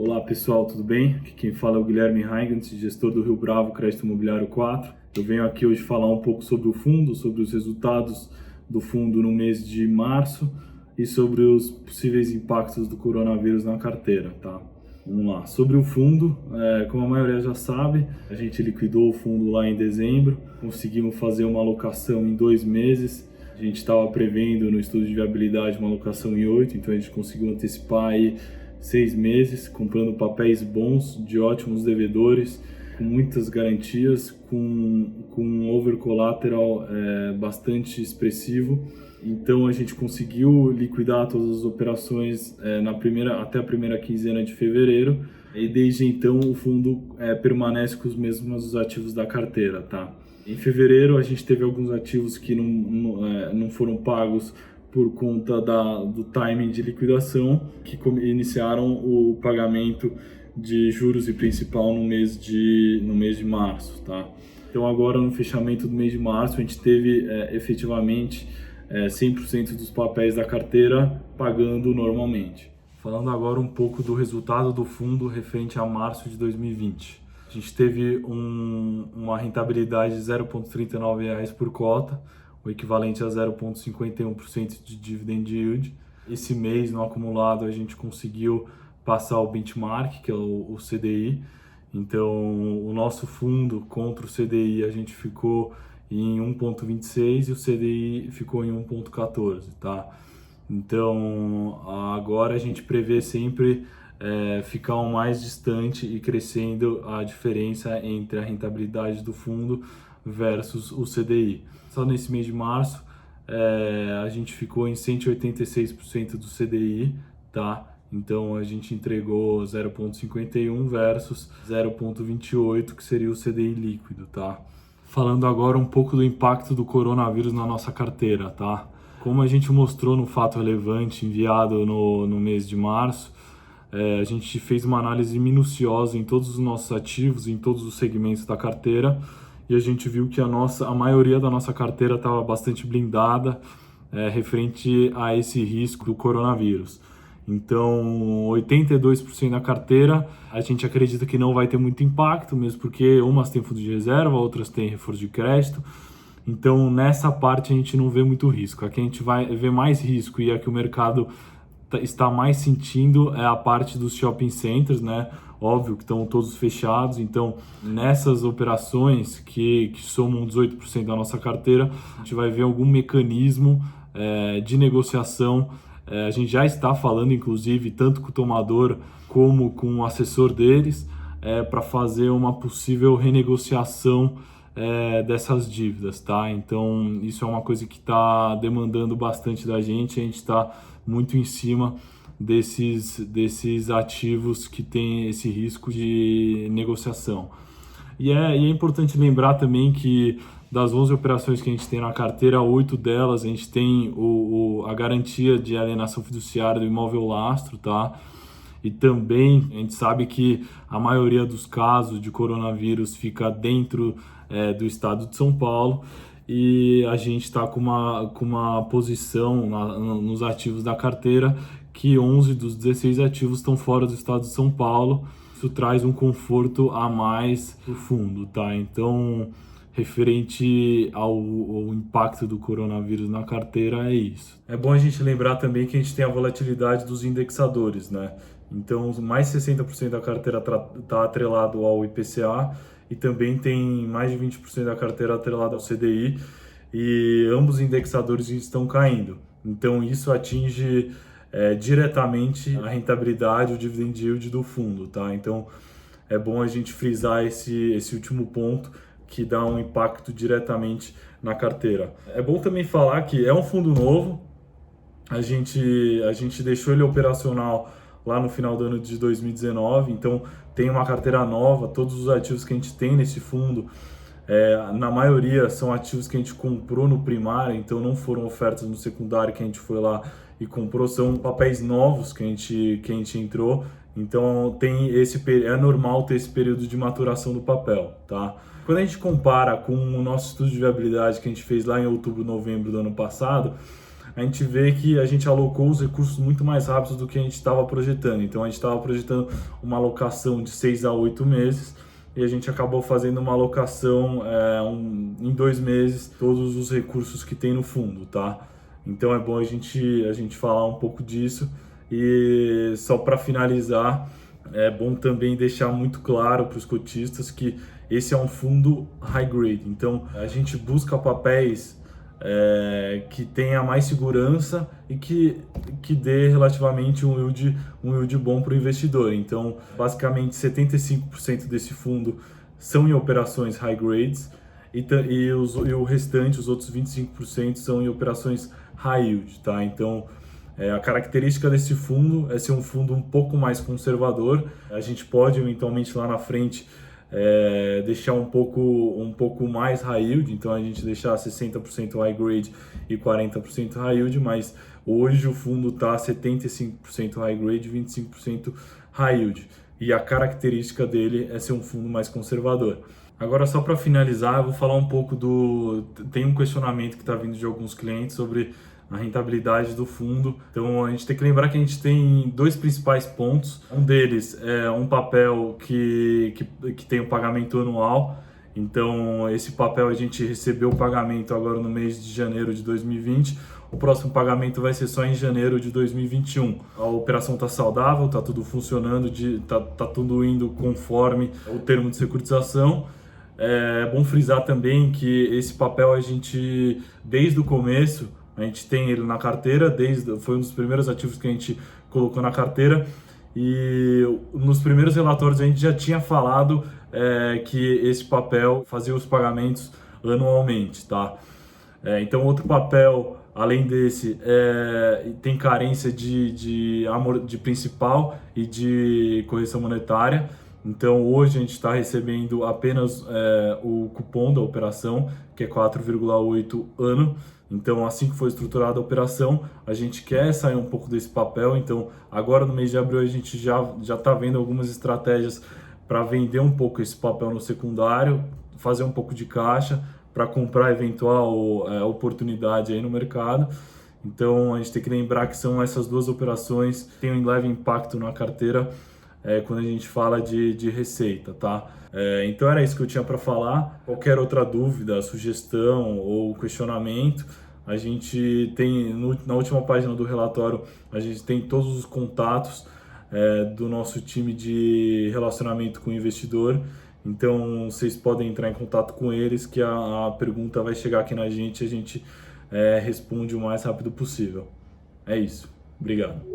Olá pessoal, tudo bem? Aqui quem fala é o Guilherme Heingans, gestor do Rio Bravo Crédito Imobiliário 4. Eu venho aqui hoje falar um pouco sobre o fundo, sobre os resultados do fundo no mês de março e sobre os possíveis impactos do coronavírus na carteira, tá? Vamos lá. Sobre o fundo, como a maioria já sabe, a gente liquidou o fundo lá em dezembro, conseguimos fazer uma alocação em 2 meses. A gente estava prevendo no estudo de viabilidade uma alocação em 8, então a gente conseguiu antecipar aí 6 meses, comprando papéis bons, de ótimos devedores, com muitas garantias, com um over collateral bastante expressivo. Então a gente conseguiu liquidar todas as operações até a primeira quinzena de fevereiro, e desde então o fundo permanece com os mesmos ativos da carteira, tá? Em fevereiro a gente teve alguns ativos que não foram pagos por conta do timing de liquidação, que iniciaram o pagamento de juros e principal no mês de março, tá? Então agora no fechamento do mês de março a gente teve efetivamente 100% dos papéis da carteira pagando normalmente. Falando agora um pouco do resultado do fundo referente a março de 2020. A gente teve uma rentabilidade de R$ 0,39 por cota, o equivalente a 0,51% de dividend yield. Esse mês, no acumulado, a gente conseguiu passar o benchmark, que é o CDI. Então, o nosso fundo contra o CDI, a gente ficou em 1,26 e o CDI ficou em 1,14, tá? Então, agora a gente prevê sempre ficar o mais distante e crescendo a diferença entre a rentabilidade do fundo versus o CDI. Só nesse mês de março a gente ficou em 186% do CDI, tá? Então a gente entregou 0,51 versus 0,28, que seria o CDI líquido, tá? Falando agora um pouco do impacto do coronavírus na nossa carteira, tá? Como a gente mostrou no fato relevante enviado no mês de março, a gente fez uma análise minuciosa em todos os nossos ativos, em todos os segmentos da carteira, e a gente viu que a maioria da nossa carteira estava bastante blindada referente a esse risco do coronavírus. Então, 82% da carteira a gente acredita que não vai ter muito impacto, mesmo porque umas têm fundo de reserva, outras têm reforço de crédito. Então, nessa parte a gente não vê muito risco. Aqui a gente vai ver mais risco e a que o mercado está mais sentindo é a parte dos shopping centers, né? Óbvio que estão todos fechados, então nessas operações que somam 18% da nossa carteira, a gente vai ver algum mecanismo de negociação. A gente já está falando, inclusive, tanto com o tomador como com o assessor deles, para fazer uma possível renegociação dessas dívidas, tá? Então isso é uma coisa que está demandando bastante da gente, a gente está muito em cima desses ativos que tem esse risco de negociação. E é importante lembrar também que das 11 operações que a gente tem na carteira, 8 delas a gente tem a garantia de alienação fiduciária do imóvel lastro, tá? E também a gente sabe que a maioria dos casos de coronavírus fica dentro do estado de São Paulo, e a gente está com uma posição nos ativos da carteira que 11 dos 16 ativos estão fora do estado de São Paulo. Isso traz um conforto a mais para o fundo, tá? Então, referente ao impacto do coronavírus na carteira, é isso. É bom a gente lembrar também que a gente tem a volatilidade dos indexadores, né? Então, mais 60% da carteira está atrelado ao IPCA, e também tem mais de 20% da carteira atrelada ao CDI, e ambos os indexadores estão caindo. Então isso atinge diretamente a rentabilidade, o dividend yield do fundo, tá? Então é bom a gente frisar esse último ponto, que dá um impacto diretamente na carteira. É bom também falar que é um fundo novo, a gente deixou ele operacional lá no final do ano de 2019, então tem uma carteira nova. Todos os ativos que a gente tem nesse fundo, na maioria são ativos que a gente comprou no primário, então não foram ofertas no secundário que a gente foi lá e comprou, são papéis novos que a gente entrou. Então é normal ter esse período de maturação do papel, tá? Quando a gente compara com o nosso estudo de viabilidade que a gente fez lá em outubro, novembro do ano passado, a gente vê que a gente alocou os recursos muito mais rápido do que a gente estava projetando. Então a gente estava projetando uma alocação de 6 a 8 meses e a gente acabou fazendo uma alocação em 2 meses, todos os recursos que tem no fundo, tá? Então é bom a gente falar um pouco disso. E só para finalizar, é bom também deixar muito claro para os cotistas que esse é um fundo high grade. Então a gente busca papéis que tenha mais segurança e que dê relativamente um yield bom para o investidor. Então, basicamente, 75% desse fundo são em operações high grades e o restante, os outros 25%, são em operações high yield, tá? Então, a característica desse fundo é ser um fundo um pouco mais conservador. A gente pode, eventualmente, lá na frente, deixar um pouco mais high yield, então a gente deixar 60% high grade e 40% high yield, mas hoje o fundo está 75% high grade e 25% high yield, e a característica dele é ser um fundo mais conservador. Agora, só para finalizar, eu vou falar um pouco tem um questionamento que está vindo de alguns clientes sobre a rentabilidade do fundo. Então a gente tem que lembrar que a gente tem 2 principais pontos. Um deles é um papel que tem um pagamento anual. Então esse papel a gente recebeu o pagamento agora no mês de janeiro de 2020. O próximo pagamento vai ser só em janeiro de 2021. A operação está saudável, está tudo funcionando, tá tudo indo conforme o termo de securitização. É bom frisar também que esse papel a gente, desde o começo, a gente tem ele na carteira, foi um dos primeiros ativos que a gente colocou na carteira, e nos primeiros relatórios a gente já tinha falado que esse papel fazia os pagamentos anualmente, tá? Então outro papel, além desse, tem carência de principal e de correção monetária. Então hoje a gente está recebendo apenas o cupom da operação, que é 4,8 ano. Então, assim que for estruturada a operação, a gente quer sair um pouco desse papel. Então, agora no mês de abril, a gente já está vendo algumas estratégias para vender um pouco esse papel no secundário, fazer um pouco de caixa para comprar eventual oportunidade aí no mercado. Então, a gente tem que lembrar que são essas 2 operações que têm um leve impacto na carteira quando a gente fala de receita, tá? Então era isso que eu tinha para falar. Qualquer outra dúvida, sugestão ou questionamento, a gente tem na última página do relatório, a gente tem todos os contatos do nosso time de relacionamento com o investidor. Então vocês podem entrar em contato com eles, que a pergunta vai chegar aqui na gente e a gente responde o mais rápido possível. É isso. Obrigado.